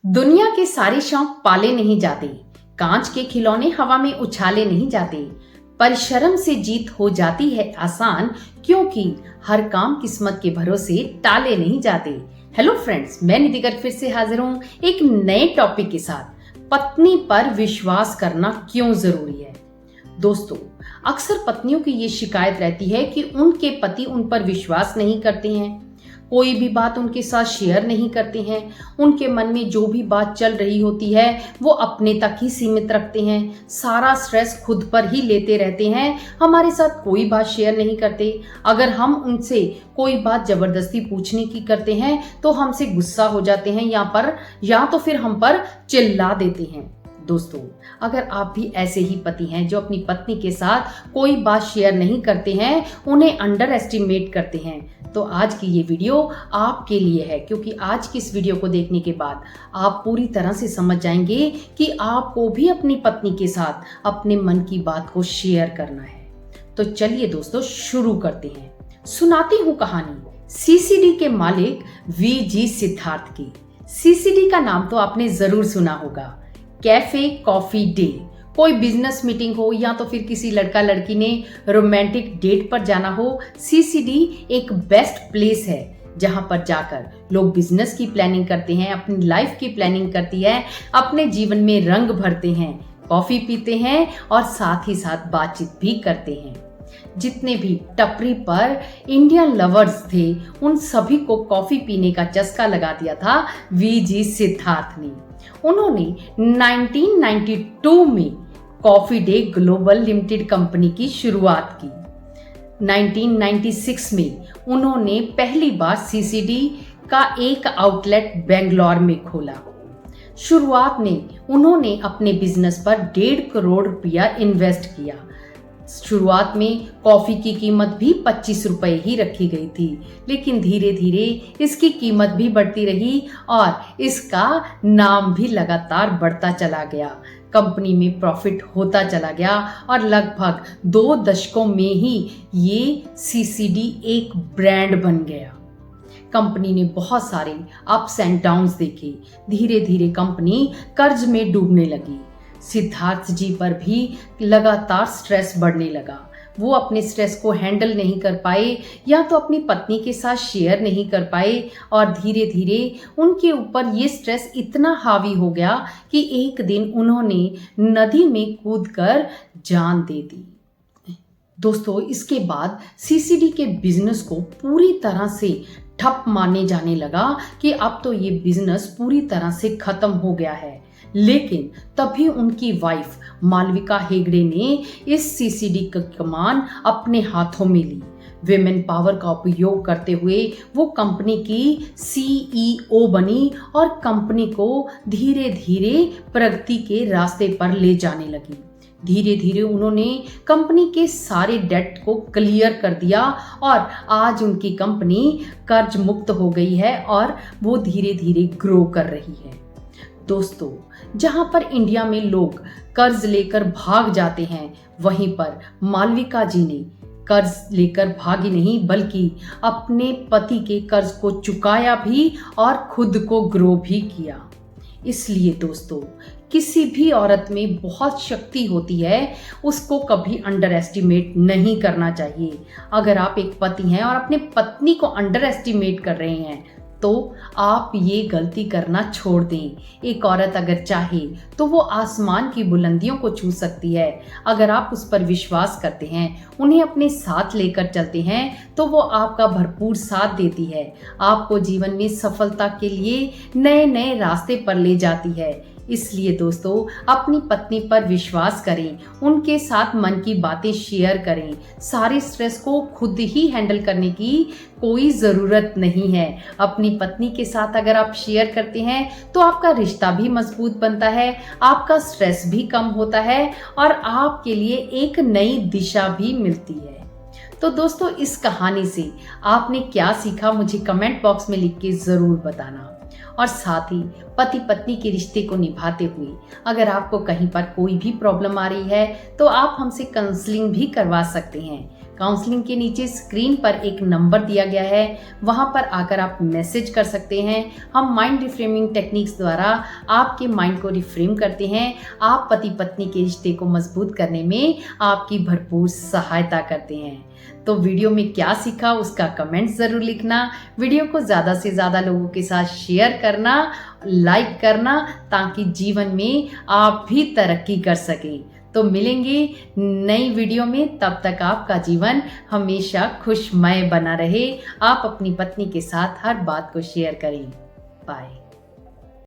दुनिया के सारे शौक पाले नहीं जाते, कांच के खिलौने हवा में उछाले नहीं जाते। परिश्रम से जीत हो जाती है आसान, क्योंकि हर काम किस्मत के भरोसे टाले नहीं जाते। हेलो फ्रेंड्स, मैं निधि गर्ग फिर से हाजिर हूँ एक नए टॉपिक के साथ। पत्नी पर विश्वास करना क्यों जरूरी है। दोस्तों, अक्सर पत्नियों की ये शिकायत रहती है कि उनके पति उन पर विश्वास नहीं करते हैं, कोई भी बात उनके साथ शेयर नहीं करते हैं, उनके मन में जो भी बात चल रही होती है वो अपने तक ही सीमित रखते हैं, सारा स्ट्रेस खुद पर ही लेते रहते हैं, हमारे साथ कोई बात शेयर नहीं करते। अगर हम उनसे कोई बात जबरदस्ती पूछने की करते हैं तो हमसे गुस्सा हो जाते हैं या तो फिर हम पर चिल्ला देते हैं। दोस्तों, अगर आप भी ऐसे ही पति हैं जो अपनी पत्नी के साथ कोई बात शेयर नहीं करते हैं, उन्हें अंडर एस्टिमेट करते हैं, तो आज की ये वीडियो आपके लिए है। क्योंकि आज की इस वीडियो को देखने के बाद आप पूरी तरह से समझ जाएंगे कि आपको भी अपनी पत्नी के साथ अपने मन की बात को शेयर करना है। तो चलिए दोस्तों, शुरू करते हैं। सुनाती हूँ कहानी सीसीडी के मालिक वीजी सिद्धार्थ की। सीसीडी का नाम तो आपने जरूर सुना होगा, कैफे कॉफी डे। कोई बिजनेस मीटिंग हो या तो फिर किसी लड़का लड़की ने रोमांटिक डेट पर जाना हो, सीसीडी एक बेस्ट प्लेस है जहां पर जाकर लोग बिजनेस की प्लानिंग करते हैं, अपनी लाइफ की प्लानिंग करती है, अपने जीवन में रंग भरते हैं, कॉफी पीते हैं और साथ ही साथ बातचीत भी करते हैं। जितने भी टपरी पर इंडियन लवर्स थे, उन सभी को कॉफी पीने का चस्का लगा दिया था वीजी सिद्धार्थ ने। उन्होंने 1992 में coffee day global limited company की शुरुआत की। 1996 में उन्होंने पहली बार सीसीडी का एक आउटलेट बेंगलोर में खोला। शुरुआत में उन्होंने अपने बिजनेस पर 1.5 करोड़ रुपया इन्वेस्ट किया। शुरुआत में कॉफी की कीमत भी 25 रुपए ही रखी गई थी, लेकिन धीरे धीरे इसकी कीमत भी बढ़ती रही और इसका नाम भी लगातार बढ़ता चला गया। कंपनी में प्रॉफिट होता चला गया और लगभग 2 दशकों में ही ये सीसीडी एक ब्रांड बन गया। कंपनी ने बहुत सारे अप्स एंड डाउन्स देखे। धीरे धीरे कंपनी कर्ज में डूबने लगी। सिद्धार्थ जी पर भी लगातार स्ट्रेस बढ़ने लगा। वो अपने स्ट्रेस को हैंडल नहीं कर पाए या तो अपनी पत्नी के साथ शेयर नहीं कर पाए और धीरे धीरे उनके ऊपर ये स्ट्रेस इतना हावी हो गया कि एक दिन उन्होंने नदी में कूदकर जान दे दी। दोस्तों, इसके बाद सीसीडी के बिजनेस को पूरी तरह से ठप माने जाने लगा कि अब तो ये बिजनेस पूरी तरह से खत्म हो गया है। लेकिन तभी उनकी वाइफ मालविका हेगड़े ने इस सीसीडी का कमान अपने हाथों में ली। विमेन पावर का उपयोग करते हुए वो कंपनी की सीईओ बनी और कंपनी को धीरे धीरे प्रगति के रास्ते पर ले जाने लगी। धीरे धीरे उन्होंने कंपनी के सारे डेट को क्लियर कर दिया और आज उनकी कंपनी कर्ज मुक्त हो गई है और वो धीरे धीरे ग्रो कर रही है। दोस्तों, जहां पर इंडिया में लोग कर्ज लेकर भाग जाते हैं, वहीं पर मालविका जी ने कर्ज लेकर भागी नहीं बल्कि अपने पति के कर्ज को चुकाया भी और खुद को ग्रो भी किया। इसलिए दोस्तों, किसी भी औरत में बहुत शक्ति होती है, उसको कभी अंडर एस्टिमेट नहीं करना चाहिए। अगर आप एक पति हैं और अपने पत्नी को अंडर एस्टिमेट कर रहे हैं तो आप ये गलती करना छोड़ दें। एक औरत अगर चाहे तो वो आसमान की बुलंदियों को छू सकती है। अगर आप उस पर विश्वास करते हैं, उन्हें अपने साथ लेकर चलते हैं, तो वो आपका भरपूर साथ देती है, आपको जीवन में सफलता के लिए नए नए रास्ते पर ले जाती है। इसलिए दोस्तों, अपनी पत्नी पर विश्वास करें, उनके साथ मन की बातें शेयर करें। सारे स्ट्रेस को खुद ही हैंडल करने की कोई ज़रूरत नहीं है। अपनी पत्नी के साथ अगर आप शेयर करते हैं तो आपका रिश्ता भी मजबूत बनता है, आपका स्ट्रेस भी कम होता है और आपके लिए एक नई दिशा भी मिलती है। तो दोस्तों, इस कहानी से आपने क्या सीखा, मुझे कमेंट बॉक्स में लिख के ज़रूर बताना। और साथ ही पति पत्नी के रिश्ते को निभाते हुए अगर आपको कहीं पर कोई भी प्रॉब्लम आ रही है तो आप हमसे काउंसलिंग भी करवा सकते हैं। काउंसलिंग के नीचे स्क्रीन पर एक नंबर दिया गया है, वहां पर आकर आप मैसेज कर सकते हैं। हम माइंड रिफ्रेमिंग टेक्निक्स द्वारा आपके माइंड को रिफ्रेम करते हैं। आप पति पत्नी के रिश्ते को मजबूत करने में आपकी भरपूर सहायता करते हैं। तो वीडियो में क्या सीखा उसका कमेंट ज़रूर लिखना। वीडियो को ज़्यादा से ज़्यादा लोगों के साथ शेयर करना, लाइक करना, ताकि जीवन में आप भी तरक्की कर सकें। तो मिलेंगे नई वीडियो में, तब तक आपका जीवन हमेशा खुशमय बना रहे। आप अपनी पत्नी के साथ हर बात को शेयर करें। बाय।